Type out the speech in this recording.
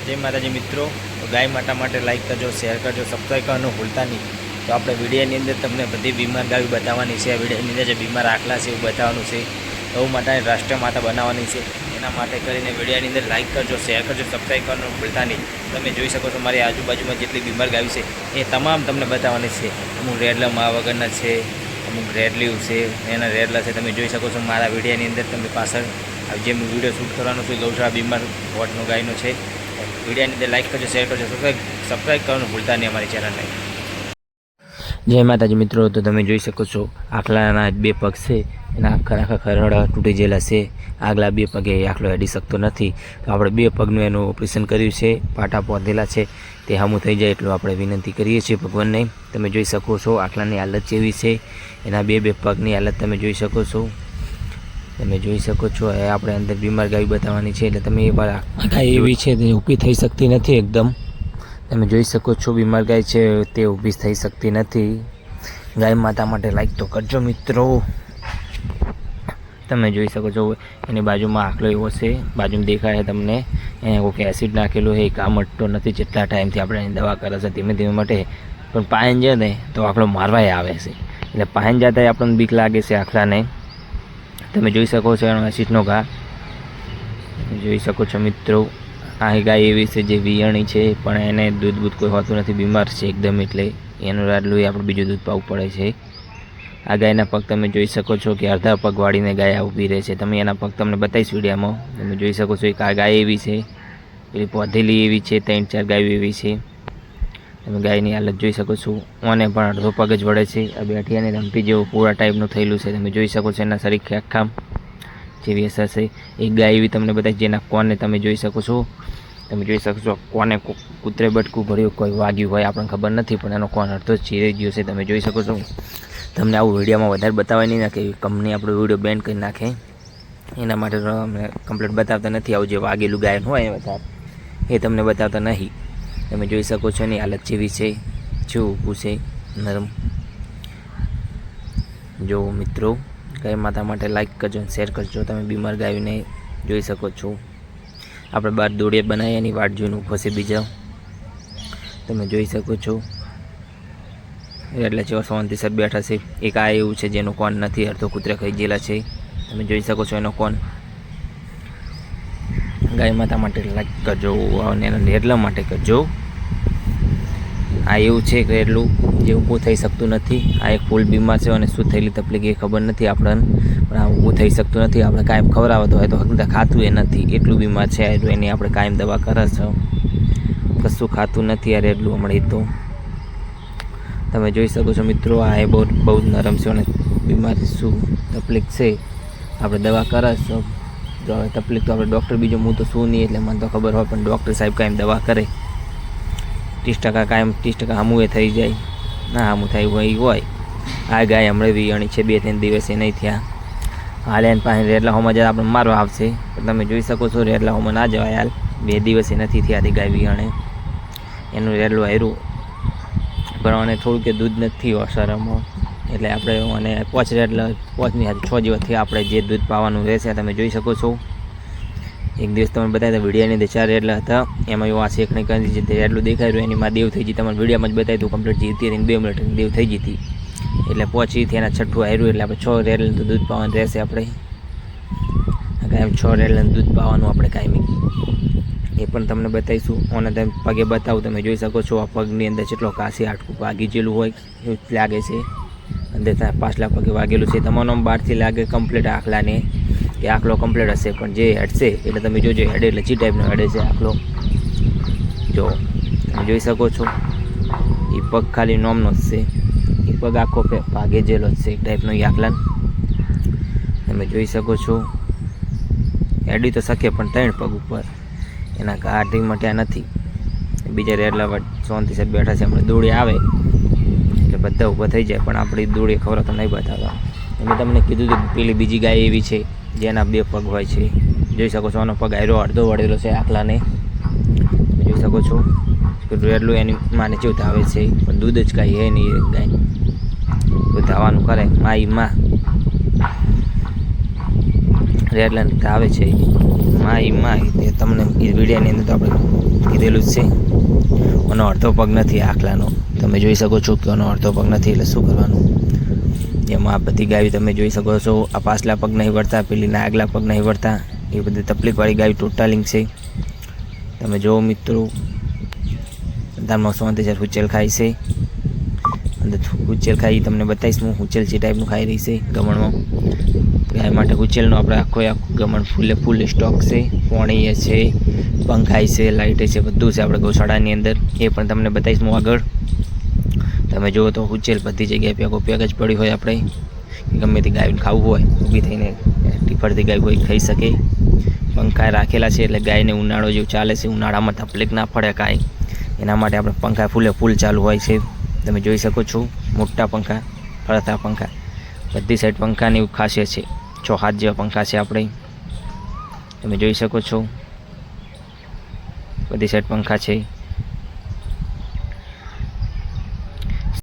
जय माताजी मित्रों। तो गाय माता माटे लाइक करजो, शेर करजो, सब्सक्राइब करवानुं भूलता नहीं। तो आपणे विडियोनी अंदर तमने बधी बीमार गायो बताववानी छे। आ विडियोनी अंदर जे बीमार आखला छे एवुं बताववानुं छे। गौ माताने राष्ट्रीय माता बनाववानी छे। एना माटे करीने विडियोनी अंदर लाइक करजो, शेर करजो, सब्सक्राइब करवानुं भूलता नहीं। तमे जोई शको छो मारी आजूबाजुमां जेटली बीमार गायो छे ए तमाम तमने बताववानी छे। अमुक रेडला मा वगरना छे, अमुक रेडलीव छे, एना रेडला छे। तमे जोई शको छो मारा विडियोनी अंदर। तमे पाछळ जे विडियो शूट करवानो छे गौशाळा बीमार वोटनो गायनो छे। वीडियो ने लाइक करजो, शेर करजो, सब्सक्राइब करवानुं भूलता नहीं अमारी चैनल ने। जय माताजी मित्रों। तो तमे जोई शको छो आखलाना बे पग छे, एना आखा खरड़ा तूटी गेला छे। आगला बे पगे आखलो हेडी शकतो नथी। तो आपणे बे पगनुं एनुं ऑपरेशन कर्युं छे। पाटा पोंधेला छे ते हामું थई जाय एटલું આપણે विनंती करीए छीए भगवानने। તમે જોઈ શકો છો આખલાની હાલત કેવી છે, એના બે પગની હાલત તમે જોઈ શકો છો। તમે જોઈ શકો છો એ આપણે અંદર બીમાર ગાય બતાવવાની છે, એટલે તમે એકવાર ગાય એવી છે તે ઊભી થઈ શકતી નથી એકદમ। તમે જોઈ શકો છો બીમાર ગાય છે તે ઊભી થઈ શકતી નથી। ગાય માતા માટે લાઈક તો કરજો મિત્રો। તમે જોઈ શકો છો એની બાજુમાં આખલો એવો છે, બાજુમાં દેખાય તમને એને કોઈક એસિડ નાખેલું છે, કામ અટતો નથી। જેટલા ટાઈમથી આપણે એની દવા કરે છે ધીમે ધીમે માટે, પણ પાયન જાય ને તો આખલો મારવાય આવે છે, એટલે પાયન જતા આપણને બીક લાગે છે આખલાને। તમે જોઈ શકો છો એનો એસિડનો ઘા જોઈ શકો છો મિત્રો। આ ગાય એવી છે જે વિયાણી છે, પણ એને દૂધ કોઈ હોતું નથી, બીમાર છે એકદમ, એટલે એનું રાડલું આપણે બીજું દૂધ પાવું પડે છે। આ ગાયના પગ તમે જોઈ શકો છો કે અડધા પગ વાળીને ગાય ઊભી રહે છે। તમે એના પગ તમને બતાવીશ વિડીયોમાં। તમે જોઈ શકો છો એક આ ગાય એવી છે, પેલી પોધેલી એવી છે, 3-4 ગાયો એવી છે। તમે ગાયની હાલત જોઈ શકો છો। ઓને પણ અડધો પગ જ વળે છે। આ બેઠિયાને રમતી જેવું પૂરા ટાઈપનું થયેલું છે। તમે જોઈ શકો છો એના શરીર આખામ જેવી અસર છે। એક ગાય એવી તમને બતાવી જેના કોને તમે જોઈ શકો છો। તમે જોઈ શકો છો કોને કૂતરે બટકું ભર્યું કોઈ વાગ્યું હોય આપણને ખબર નથી, પણ એનો કોન અડધો જ ચીરી ગયો છે। તમે જોઈ શકો છો। તમને આવું વિડીયોમાં વધારે બતાવાય નહીં ને કે કંપની આપણો વિડીયો બેન કરી નાખે, એના માટે અમે કમ્પ્લીટ બતાવતા નથી। આવું જે વાગેલું ગાયન હોય એ વધારે એ તમને બતાવતા નહીં। તમે જોઈ શકો છો એની હાલત જેવી છે, જેવું ઊભું છે નરમ। જો મિત્રો ગાય માતા માટે લાઈક કરજો, શેર કરજો। તમે બીમાર ગાયોને જોઈ શકો છો। આપણે બહાર દોડિયા બનાવીએ એની વાટ જોઈને ઊભો છે બીજા। તમે જોઈ શકો છો એટલે જેવા શાંતિસર બેઠા છે। એક આ એવું છે જેનો કોન નથી, અડધો કૂતરે ખાઈ ગયેલા છે। તમે જોઈ શકો છો એનો કોન। ગાય માતા માટે લાઈક કરજો અને એના રેડલા માટે કરજો। આ એવું છે કે રેડલું જે ઊભું થઈ શકતું નથી। આ એક ફૂલ બીમાર છે અને શું થયેલી તકલીફ એ ખબર નથી આપણને, પણ આ ઊભું થઈ શકતું નથી। આપણે કાયમ ખવડાવતો હોય તો હકતા ખાતું એ નથી, એટલું બીમાર છે। એની આપણે કાયમ દવા કરે છે, કશું ખાતું નથી આ રેડલું હમણાં તો। તમે જોઈ શકો છો મિત્રો આ એ બહુ નરમ છે અને બીમારી શું તકલીફ છે આપણે દવા કરે છે। જો તકલીફ તો આપણે ડૉક્ટર બીજો હું તો શું નહીં એટલે મને તો ખબર હોય, પણ ડૉક્ટર સાહેબ કાયમ દવા કરે 30% કાયમ 30% હામું એ થઈ જાય, ના હામું થાય હોય। આ ગાય હમણાં વિયાણી છે, 2-3 દિવસે નહીં થયા। હાલ એને પાસે રેડલા હોમાં જરા આપણે મારવા આવશે, પણ તમે જોઈ શકો છો રેડલા હોમાં ના જવાય હાલ, 2 દિવસે નથી થયા ગાય વિયાણે। એનું રેડલું હાર્યું પણ મને થોડું કે દૂધ નથી ઓસરમાં, એટલે આપણે મને 5 રેડલા 5ની 6 જેવાથી આપણે જે દૂધ પાવાનું રહેશે। તમે જોઈ શકો છો એક દિવસ તમે બતાવ્યા વિડીયોની અંદર 4 રેડલા હતા, એમાં એવું આ શેકણી કરી જે રેડલું દેખાઈ રહ્યું એની માં દેવ થઈ ગઈ। તમારે વિડીયોમાં જ બતાવ્યું કમ્પ્લીટ જીવતી રહીને 2 મિનિટ દેવ થઈ ગઈ હતી, એટલે 5 થી એના 6ઠું આવ્યું, એટલે આપણે 6 રેડલાનું દૂધ પાવાનું રહેશે। આપણે કાયમ 6 રેડલાનું દૂધ પાવાનું આપણે કાયમી એ પણ તમને બતાવીશું। અને તમે પગે બતાવું તમે જોઈ શકો છો આ પગની અંદર જેટલો કાશી હાડકું વાગી ગયેલું હોય એવું લાગે છે, અંદર ત્યાં પાછલા પગે વાગેલું છે। તમારો બહારથી લાગે કમ્પ્લીટ આખલાને કે આખલો કમ્પ્લીટ હશે, પણ જે હેડશે એટલે તમે જોજો હેડે એટલે જે ટાઈપનો હેડે છે આખલો। જો તમે જોઈ શકો છો એ પગ ખાલી નોમનો જ છે, એ પગ આખો ભાગે જેલો જ છે એક ટાઈપનો એ આખલાને। તમે જોઈ શકો છો હેડી તો શકે પણ 3 પગ ઉપર, એના ઘાટી મટ્યા નથી। બીજા રેડલા શાંતિસર બેઠા છે, હમણાં દોડી આવે એટલે બધા ઊભા થઈ જાય, પણ આપણી દોડી ખબર તો નહીં બતાવવા। મેં તમને કીધું કે પેલી બીજી ગાય એવી છે જેના 2 પગ હોય છે। જોઈ શકો છો આનો પગ આયરો અડધો વળેલો છે આખલાને। જોઈ શકો છો રેડલું એની માને ચેવું ધાવે છે, પણ દૂધ જ કાંઈ હે નહીં ગાય, કોઈ ધાવાનું કરે માઈ માં। રેડલાની રીતે આવે છે માં તે તમને એ વિડીયોની અંદર તો આપણે કીધેલું જ છે. એનો અડધો પગ નથી આખલાનો, તમે જોઈ શકો છો કે એનો અડધો પગ નથી. એટલે શું કરવાનું, એમાં આ બધી ગાયો તમે જોઈ શકો છો. આ પાછલા પગ નહીં વળતા, પેલીના આગલા પગ નહીં વળતા, એ બધી તકલીફવાળી ગાય ટોટાલિંગ છે. તમે જુઓ મિત્રો, બધામાં સોંતેજર ઉચેલ ખાય છે. અંદર ઉચેલ ખાઈ તમને બતાવીશ હું ઉચેલ જે ટાઈપનું ખાઈ રહી છે ગમણમાં. ગાય માટે ઉચેલનો આપણે આખો ગમણ ફૂલ સ્ટોક છે. પાણી છે, પંખાઈ છે, લાઇટ છે, બધું છે આપણે ગૌશાળાની અંદર. એ પણ તમને બતાવીશ હું આગળ. તમે જુઓ તો ઉચેલ બધી જગ્યાએ પેગ જ પડી હોય. આપણે ગમે તે ગાયને ખાવું હોય ઊભી થઈને ટીફરથી ગાય કોઈ ખાઈ શકે. પંખા રાખેલા છે એટલે ગાયને ઉનાળો જેવું ચાલે છે. ઉનાળામાં તકલીફ ના પડે કાંઈ, એના માટે આપણે પંખા ફૂલ ચાલુ હોય છે. તમે જોઈ શકો છો મોટા પંખા, ફરતા પંખા, બધી સાઈડ પંખાની એવું ખાસિયત છે. 6-7 જેવા પંખા છે આપણે, તમે જોઈ શકો છો. બધી સાઈડ પંખા છે.